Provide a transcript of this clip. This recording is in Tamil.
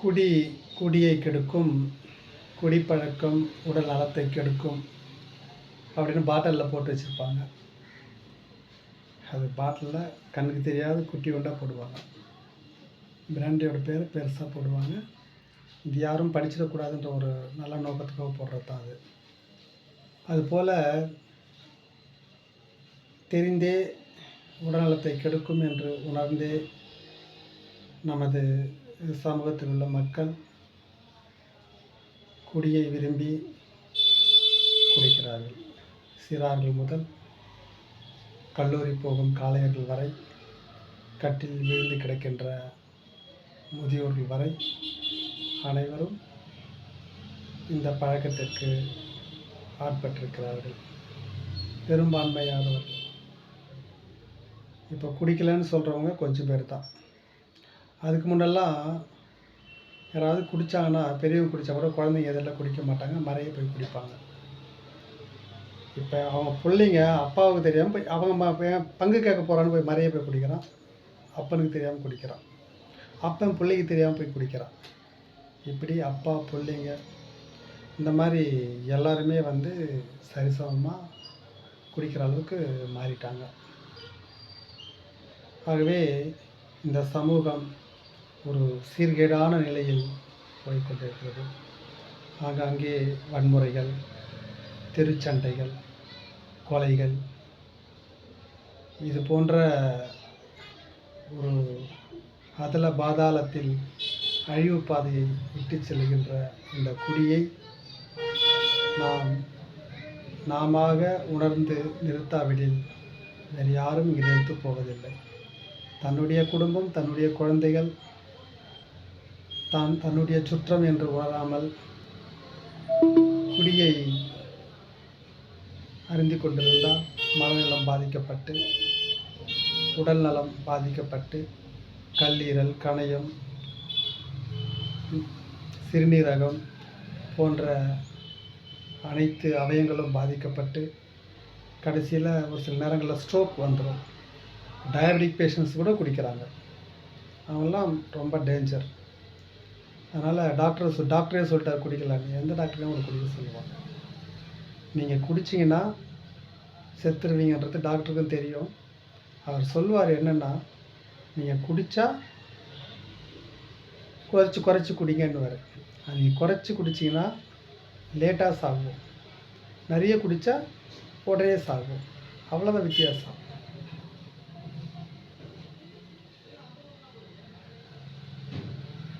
குடி குடியை கெடுக்கும், குடிப்பழக்கம் உடல் நலத்தை கெடுக்கும் அப்படின்னு பாட்டிலில் போட்டு வச்சுருப்பாங்க. அது பாட்டிலில் கண்ணுக்கு தெரியாத குட்டி உண்டா போடுவாங்க. பிராண்டியோட பேர் பெருசாக போடுவாங்க. இது யாரும் படிச்சிடக்கூடாதுன்ற ஒரு நல்ல நோக்கத்துக்காக போடுறது தான் அது. அதுபோல் தெரிந்தே உடல்நலத்தை கெடுக்கும் என்று உணர்ந்தே நமது சமூகத்தில் உள்ள மக்கள் குடியை விரும்பி குடிக்கிறார்கள். சிறார்கள் முதல் கல்லூரி போகும் காளையர்கள் வரை, கட்டில் விழுந்து கிடக்கின்ற முதியோர்கள் வரை அனைவரும் இந்த பழக்கத்திற்கு ஆட்பட்டிருக்கிறார்கள். பெரும்பான்மையானவர்கள். இப்போ குடிக்கலைன்னு சொல்கிறவங்க கொஞ்சம் பேர் தான். அதுக்கு முன்னெல்லாம் யாராவது குடித்தாங்கன்னா, பெரியவங்க குடித்தா கூட குழந்தைங்க எதில் குடிக்க மாட்டாங்க, மறைய போய் குடிப்பாங்க. இப்போ அவங்க பிள்ளைங்க அப்பாவுக்கு தெரியாமல் போய் அவங்க பங்கு கேட்க போகிறான்னு போய் மறைய போய் குடிக்கிறான். அப்பனுக்கு தெரியாமல் குடிக்கிறான். அப்பன் பிள்ளைக்கு தெரியாமல் போய் குடிக்கிறான். இப்படி அப்பா பிள்ளைங்க இந்த மாதிரி எல்லாருமே சரிசமமாக குடிக்கிற அளவுக்கு மாறிட்டாங்க. ஆகவே இந்த சமூகம் ஒரு சீர்கேடான நிலையில் போய்கொண்டிருக்கிறது. ஆங்காங்கே வன்முறைகள், தெருச்சண்டைகள், கொலைகள், இது போன்ற ஒரு அதல பாதாளத்தில் அழிவு பாதையை விட்டு செல்கின்ற இந்த குடியை நாம உணர்ந்து நிறுத்தாவிடில் வேறு யாரும் இங்கே நிறுத்து போவதில்லை. தன்னுடைய குடும்பம், தன்னுடைய குழந்தைகள், தன்னுடைய சுற்றம் என்று உணராமல் குடியை அறிந்து கொண்டிருந்தால் மனநலம் பாதிக்கப்பட்டு, உடல் நலம் பாதிக்கப்பட்டு, கல்லீரல், கணையம், சிறுநீரகம் போன்ற அனைத்து அவயங்களும் பாதிக்கப்பட்டு கடைசியில் ஒரு சில நேரங்களில் ஸ்ட்ரோக் வந்துடும். டயபெட்டிக் பேஷண்ட்ஸ் கூட குடிக்கிறாங்க. அவங்கெல்லாம் ரொம்ப டேஞ்சர். அதனால் டாக்டரே சொல்லிட்டார் குடிக்கலான்னு. எந்த டாக்டரையும் ஒரு குடிக்க சொல்லுவாங்க. நீங்கள் குடிச்சிங்கன்னா செத்துருவீங்கன்றது டாக்டருக்கும் தெரியும். அவர் சொல்லுவார் என்னென்னா, நீங்கள் குடித்தா குறைச்சி குடிங்கன்னுவார். நீங்கள் குறைச்சி குடிச்சிங்கன்னா லேட்டாக சாகும், நிறைய குடித்தா உடனே சாகும். அவ்வளோதான் வித்தியாசம்.